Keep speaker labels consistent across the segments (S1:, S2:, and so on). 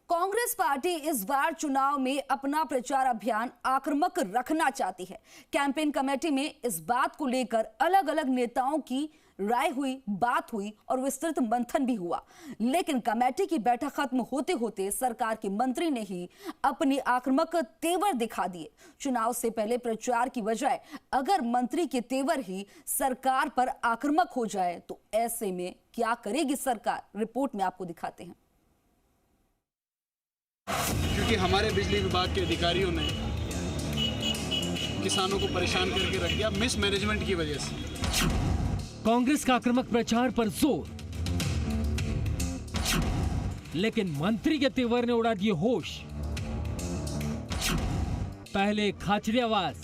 S1: Congress party इस बार चुनाव में अपना प्रचार अभियान आक्रामक रखना चाहती है। कैंपेन कमेटी में इस बात को लेकर अलग अलग नेताओं की राय हुई, बात हुई और विस्तृत मंथन भी हुआ। लेकिन कमेटी की बैठक खत्म होते होते सरकार के मंत्री ने ही अपनी आक्रामक तेवर दिखा दिए। चुनाव से पहले प्रचार की बजाय अगर मंत्री के तेवर ही सरकार पर आक्रामक हो जाए तो ऐसे में क्या करेगी सरकार, रिपोर्ट में आपको दिखाते हैं।
S2: क्योंकि हमारे बिजली विभाग के अधिकारियों ने किसानों को परेशान करके रख दिया मिसमैनेजमेंट की वजह से।
S3: कांग्रेस का आक्रामक प्रचार पर जोर, लेकिन मंत्री के तेवर ने उड़ा दिए होश। पहले खाचरी आवाज,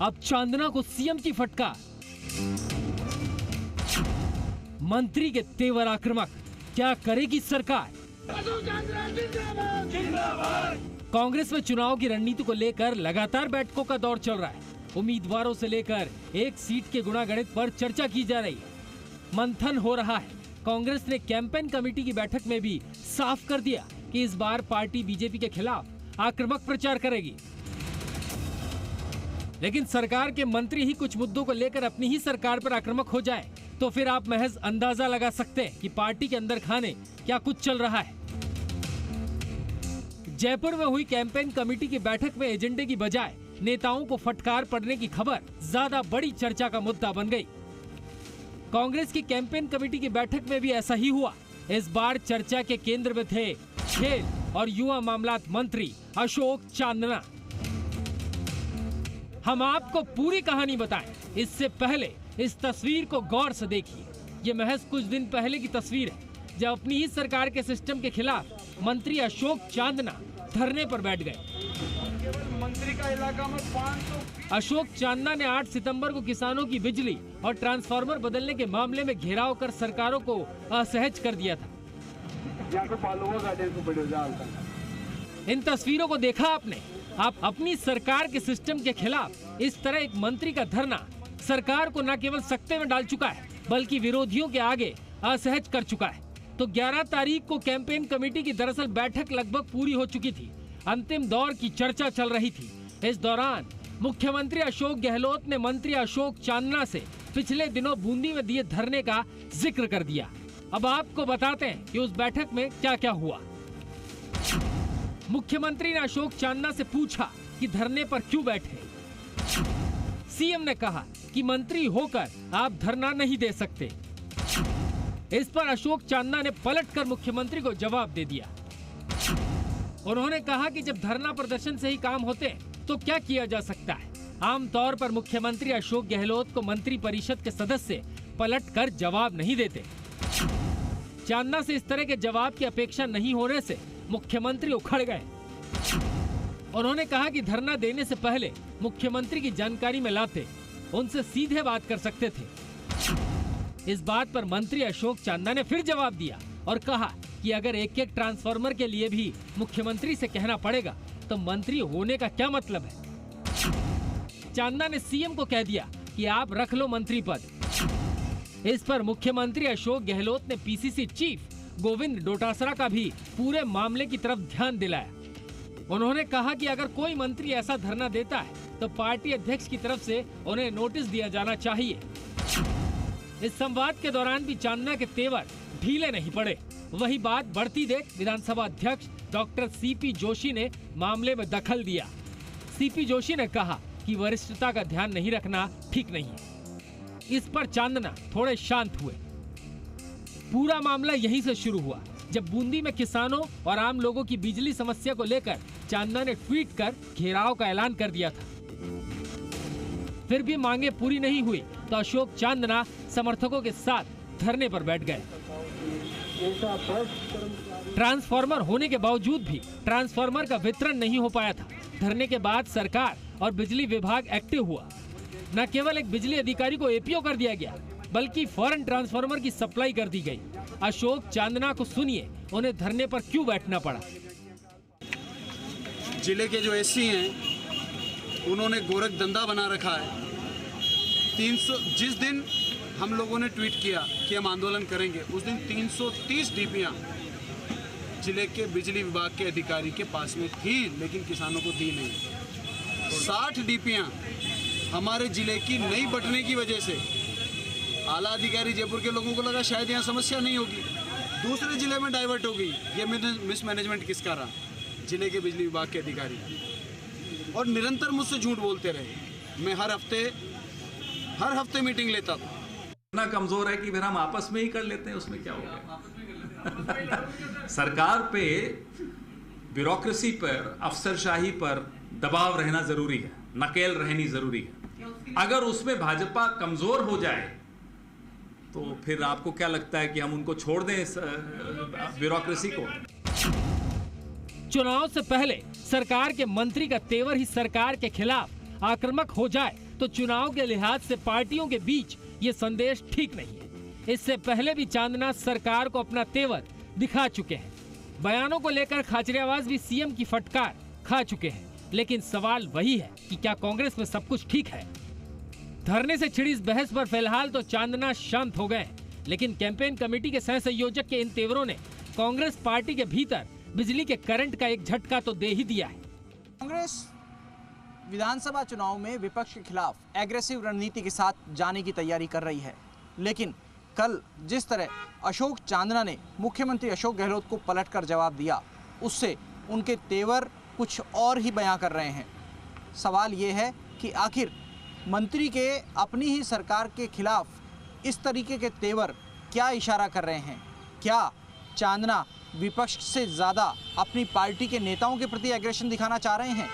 S3: अब चांदना को सीएम की फटकार। मंत्री के तेवर आक्रामक, क्या करेगी सरकार? कांग्रेस में चुनाव की रणनीति को लेकर लगातार बैठकों का दौर चल रहा है। उम्मीदवारों से लेकर एक सीट के गुणागणित पर चर्चा की जा रही है, मंथन हो रहा है। कांग्रेस ने कैंपेन कमेटी की बैठक में भी साफ कर दिया कि इस बार पार्टी बीजेपी के खिलाफ आक्रामक प्रचार करेगी। लेकिन सरकार के मंत्री ही कुछ मुद्दों को लेकर अपनी ही सरकार पर आक्रामक हो जाए तो फिर आप महज अंदाजा लगा सकते हैं कि पार्टी के अंदर खाने क्या कुछ चल रहा है। जयपुर में हुई कैंपेन कमेटी की बैठक में एजेंडे की बजाय नेताओं को फटकार पड़ने की खबर ज्यादा बड़ी चर्चा का मुद्दा बन गई। कांग्रेस की कैंपेन कमेटी की बैठक में भी ऐसा ही हुआ। इस बार चर्चा के केंद्र में थे खेल और युवा मामलात मंत्री अशोक चांदना। हम आपको पूरी कहानी बताएं, इससे पहले इस तस्वीर को गौर से देखिए। ये महज कुछ दिन पहले की तस्वीर है जब अपनी ही सरकार के सिस्टम के खिलाफ मंत्री अशोक चांदना धरने पर बैठ गए।
S2: मंत्री का इलाका में 500
S3: अशोक चांदना ने 8 सितंबर को किसानों की बिजली और ट्रांसफार्मर बदलने के मामले में घेराव कर सरकारों को असहज कर दिया था। इन तस्वीरों को देखा आपने? आप अपनी सरकार के सिस्टम के खिलाफ इस तरह एक मंत्री का धरना सरकार को न केवल सकते में डाल चुका है बल्कि विरोधियों के आगे असहज कर चुका है। तो 11 तारीख को कैंपेन कमेटी की दरअसल बैठक लगभग पूरी हो चुकी थी। अंतिम दौर की चर्चा चल रही थी। इस दौरान मुख्यमंत्री अशोक गहलोत ने मंत्री अशोक चांदना से पिछले दिनों बूंदी में दिए धरने का जिक्र कर दिया। अब आपको बताते हैं कि उस बैठक में क्या क्या हुआ। मुख्यमंत्री ने अशोक चांदना से पूछा कि धरने पर क्यों बैठे। सीएम ने कहा कि मंत्री होकर आप धरना नहीं दे सकते। इस पर अशोक चांदना ने पलटकर मुख्यमंत्री को जवाब दे दिया। उन्होंने कहा कि जब धरना प्रदर्शन से ही काम होते हैं तो क्या किया जा सकता है। आमतौर पर मुख्यमंत्री अशोक गहलोत को मंत्री परिषद के सदस्य पलटकर जवाब नहीं देते। चांदना से इस तरह के जवाब की अपेक्षा नहीं होने से मुख्यमंत्री उखड़ गए। उन्होंने कहा कि धरना देने से पहले मुख्यमंत्री की जानकारी में लाते, उनसे सीधे बात कर सकते थे। इस बात पर मंत्री अशोक चांदना ने फिर जवाब दिया और कहा कि अगर एक एक ट्रांसफार्मर के लिए भी मुख्यमंत्री से कहना पड़ेगा तो मंत्री होने का क्या मतलब है। चांदना ने सीएम को कह दिया कि आप रख लो मंत्री पद। इस पर मुख्यमंत्री अशोक गहलोत ने पीसीसी चीफ गोविंद डोटासरा का भी पूरे मामले की तरफ ध्यान दिलाया। उन्होंने कहा कि अगर कोई मंत्री ऐसा धरना देता है तो पार्टी अध्यक्ष की तरफ से उन्हें नोटिस दिया जाना चाहिए। इस संवाद के दौरान भी चांदना के तेवर ढीले नहीं पड़े। वही बात बढ़ती देख विधानसभा अध्यक्ष डॉक्टर सीपी जोशी ने मामले में दखल दिया। सीपी जोशी ने कहा कि वरिष्ठता का ध्यान नहीं रखना ठीक नहीं है। इस पर चांदना थोड़े शांत हुए। पूरा मामला यहीं से शुरू हुआ जब बूंदी में किसानों और आम लोगों की बिजली समस्या को लेकर चांदना ने ट्वीट कर घेराव का ऐलान कर दिया था। फिर भी मांगे पूरी नहीं हुई तो अशोक चांदना समर्थकों के साथ धरने पर बैठ गए। ट्रांसफार्मर होने के बावजूद भी ट्रांसफार्मर का वितरण नहीं हो पाया था। धरने के बाद सरकार और बिजली विभाग एक्टिव हुआ। न केवल एक बिजली अधिकारी को एपीओ कर दिया गया बल्कि फौरन ट्रांसफार्मर की सप्लाई कर दी गई। अशोक चांदना को सुनिए, उन्हें धरने पर क्यों बैठना पड़ा।
S2: जिले के जो एससी हैं उन्होंने गोरख धंधा बना रखा है। 300 जिस दिन हम लोगों ने ट्वीट किया कि हम आंदोलन करेंगे उस दिन 330 डीपीयां जिले के बिजली विभाग के अधिकारी के पास में थी, लेकिन किसानों को दी नहीं। 60 डीपीयाँ हमारे जिले की नहीं बंटने की वजह से आला अधिकारी जयपुर के लोगों को लगा शायद यहाँ समस्या नहीं होगी, दूसरे जिले में डाइवर्ट हो गई। ये मिसमैनेजमेंट किसका रहा? जिले के बिजली विभाग के अधिकारी, और निरंतर मुझसे झूठ बोलते रहे। मैं हर हफ्ते मीटिंग लेता था।
S4: इतना कमजोर है कि फिर हम आपस में ही कर लेते हैं, उसमें क्या हो गया? सरकार पे, ब्यूरोक्रेसी पर, अफसरशाही पर दबाव रहना जरूरी है, नकेल रहनी जरूरी है। अगर उसमें भाजपा कमजोर हो जाए तो फिर आपको क्या लगता है कि हम उनको छोड़ दें इस ब्यूरोक्रेसी को?
S3: चुनाव से पहले सरकार के मंत्री का तेवर ही सरकार के खिलाफ आक्रामक हो जाए तो चुनाव के लिहाज से पार्टियों के बीच ये संदेश ठीक नहीं है। इससे पहले भी चांदना सरकार को अपना तेवर दिखा चुके हैं। बयानों को लेकर खाचरियावास भी सीएम की फटकार खा चुके हैं। लेकिन सवाल वही है कि क्या कांग्रेस में सब कुछ ठीक है? धरने से छिड़ी इस बहस पर फिलहाल तो चांदना शांत हो गए, लेकिन कैंपेन कमेटी के सह संयोजक के इन तेवरों ने कांग्रेस पार्टी के भीतर बिजली के करंट का एक झटका तो दे ही दिया है।
S5: कांग्रेस विधानसभा चुनाव में विपक्ष के खिलाफ एग्रेसिव रणनीति के साथ जाने की तैयारी कर रही है, लेकिन कल जिस तरह अशोक चांदना ने मुख्यमंत्री अशोक गहलोत को पलटकर जवाब दिया, उससे उनके तेवर कुछ और ही बयां कर रहे हैं। सवाल ये है कि आखिर मंत्री के अपनी ही सरकार के खिलाफ इस तरीके के तेवर क्या इशारा कर रहे हैं? क्या चांदना विपक्ष से ज़्यादा अपनी पार्टी के नेताओं के प्रति एग्रेशन दिखाना चाह रहे हैं?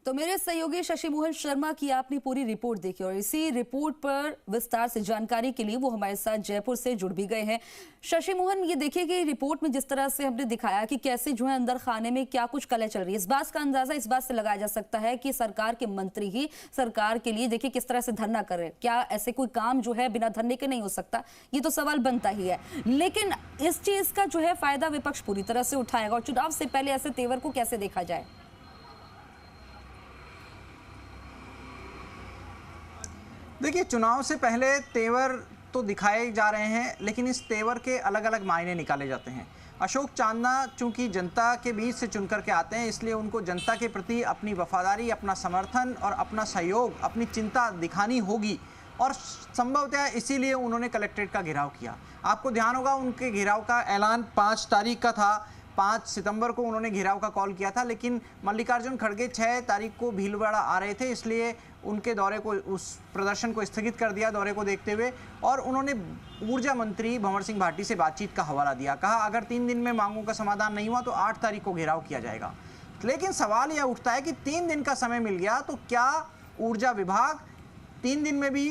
S1: तो मेरे सहयोगी शशि मोहन शर्मा की आपने पूरी रिपोर्ट देखी और इसी रिपोर्ट पर विस्तार से जानकारी के लिए वो हमारे साथ जयपुर से जुड़ भी गए हैं। शशि मोहन, ये देखिए कि रिपोर्ट में जिस तरह से हमने दिखाया कि कैसे जो है अंदर खाने में क्या कुछ कलह चल रही है, इस बात का अंदाजा इस बात से लगाया जा सकता है कि सरकार के मंत्री ही सरकार के लिए देखिए किस तरह से धरना कर रहे हैं। क्या ऐसे कोई काम जो है बिना धरने के नहीं हो सकता? ये तो सवाल बनता ही है। लेकिन इस चीज का जो है फायदा विपक्ष पूरी तरह से उठाएगा और चुनाव से पहले ऐसे तेवर को कैसे देखा जाए?
S5: देखिए, चुनाव से पहले तेवर तो दिखाए जा रहे हैं, लेकिन इस तेवर के अलग अलग मायने निकाले जाते हैं। अशोक चांदना चूंकि जनता के बीच से चुन करके आते हैं, इसलिए उनको जनता के प्रति अपनी वफादारी, अपना समर्थन और अपना सहयोग, अपनी चिंता दिखानी होगी और संभवतः इसीलिए उन्होंने कलेक्ट्रेट का घेराव किया। आपको ध्यान होगा उनके घेराव का ऐलान 5 तारीख का था। 5 सितंबर को उन्होंने घेराव का कॉल किया था, लेकिन मल्लिकार्जुन खड़गे 6 तारीख को भीलवाड़ा आ रहे थे, इसलिए उनके दौरे को, उस प्रदर्शन को स्थगित कर दिया दौरे को देखते हुए, और उन्होंने ऊर्जा मंत्री भंवर सिंह भाटी से बातचीत का हवाला दिया। कहा अगर 3 दिन में मांगों का समाधान नहीं हुआ तो 8 तारीख को घेराव किया जाएगा। लेकिन सवाल यह उठता है कि 3 दिन का समय मिल गया तो क्या ऊर्जा विभाग 3 दिन में भी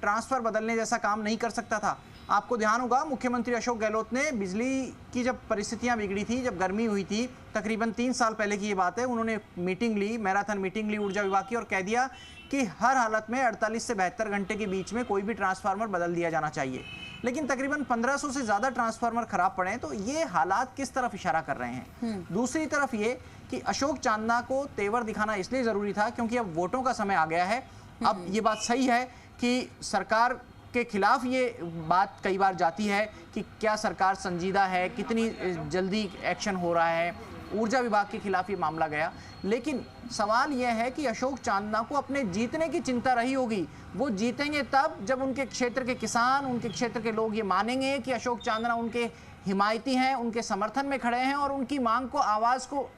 S5: ट्रांसफर बदलने जैसा काम नहीं कर सकता था? आपको ध्यान होगा मुख्यमंत्री अशोक गहलोत ने बिजली की जब परिस्थितियां बिगड़ी थी, जब गर्मी हुई थी, तकरीबन 3 साल पहले की ये बात है, उन्होंने मीटिंग ली, मैराथन मीटिंग ली ऊर्जा विभाग की और कह दिया कि हर हालत में 48 से 72 घंटे के बीच में कोई भी ट्रांसफार्मर बदल दिया जाना चाहिए। लेकिन तकरीबन 1500 से ज़्यादा ट्रांसफार्मर खराब पड़े हैं, तो ये हालात किस तरफ इशारा कर रहे हैं? दूसरी तरफ ये कि अशोक चांदना को तेवर दिखाना इसलिए ज़रूरी था क्योंकि अब वोटों का समय आ गया है। अब ये बात सही है कि सरकार के खिलाफ ये बात कई बार जाती है कि क्या सरकार संजीदा है, कितनी जल्दी एक्शन हो रहा है, ऊर्जा विभाग के खिलाफ ये मामला गया। लेकिन सवाल यह है कि अशोक चांदना को अपने जीतने की चिंता रही होगी। वो जीतेंगे तब जब उनके क्षेत्र के किसान, उनके क्षेत्र के लोग ये मानेंगे कि अशोक चांदना उनके हिमायती हैं, उनके समर्थन में खड़े हैं और उनकी मांग को, आवाज़ को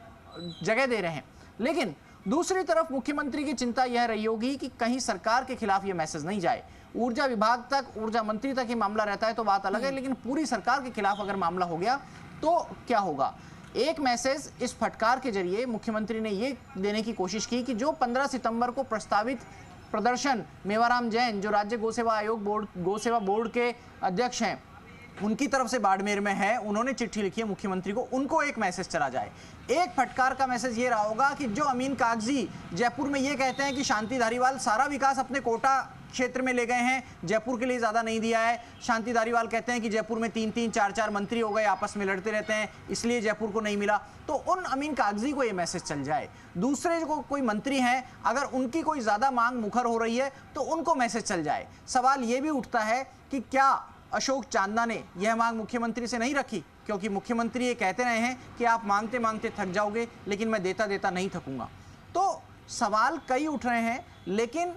S5: जगह दे रहे हैं। लेकिन दूसरी तरफ मुख्यमंत्री की चिंता यह रही होगी कि कहीं सरकार के खिलाफ ये मैसेज नहीं जाए। ऊर्जा विभाग तक, ऊर्जा मंत्री तक ये मामला रहता है तो बात अलग है, लेकिन पूरी सरकार के खिलाफ अगर मामला हो गया तो क्या होगा? एक मैसेज इस फटकार के जरिए मुख्यमंत्री ने ये देने की कोशिश की कि जो 15 सितंबर को प्रस्तावित प्रदर्शन मेवाराम जैन, जो राज्य गोसेवा बोर्ड के अध्यक्ष हैं, उनकी तरफ से बाड़मेर में है, उन्होंने चिट्ठी लिखी है मुख्यमंत्री को, उनको एक मैसेज चला जाए। एक फटकार का मैसेज ये रहा होगा कि जो अमीन कागजी जयपुर में ये कहते हैं कि शांति धारीवाल सारा विकास अपने कोटा क्षेत्र में ले गए हैं, जयपुर के लिए ज़्यादा नहीं दिया है। शांति धारीवाल कहते हैं कि जयपुर में 3-3, 4-4 मंत्री हो गए, आपस में लड़ते रहते हैं, इसलिए जयपुर को नहीं मिला। तो उन अमीन कागजी को ये मैसेज चल जाए। दूसरे जो कोई मंत्री हैं, अगर उनकी कोई ज़्यादा मांग मुखर हो रही है तो उनको मैसेज चल जाए। सवाल ये भी उठता है कि क्या अशोक चांदना ने यह मांग मुख्यमंत्री से नहीं रखी, क्योंकि मुख्यमंत्री ये कहते रहे हैं कि आप मांगते मांगते थक जाओगे, लेकिन मैं देता देता नहीं थकूंगा। तो सवाल कई उठ रहे हैं, लेकिन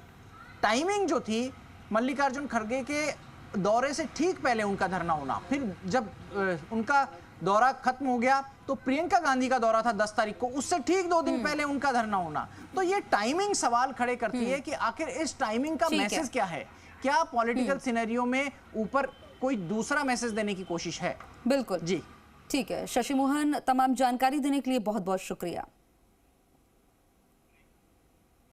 S5: टाइमिंग जो थी मल्लिकार्जुन खड़गे के दौरे से ठीक पहले उनका धरना होना, फिर जब उनका दौरा खत्म हो गया तो प्रियंका गांधी का दौरा था 10 तारीख को, उससे ठीक 2 दिन पहले उनका धरना होना। तो ये टाइमिंग सवाल खड़े करती है कि आखिर इस टाइमिंग का मैसेज क्या है? क्या पॉलिटिकल सिनेरियो में ऊपर कोई दूसरा मैसेज देने की कोशिश है?
S1: बिल्कुल
S5: जी
S1: ठीक है। शशि मोहन, तमाम जानकारी देने के लिए बहुत बहुत शुक्रिया।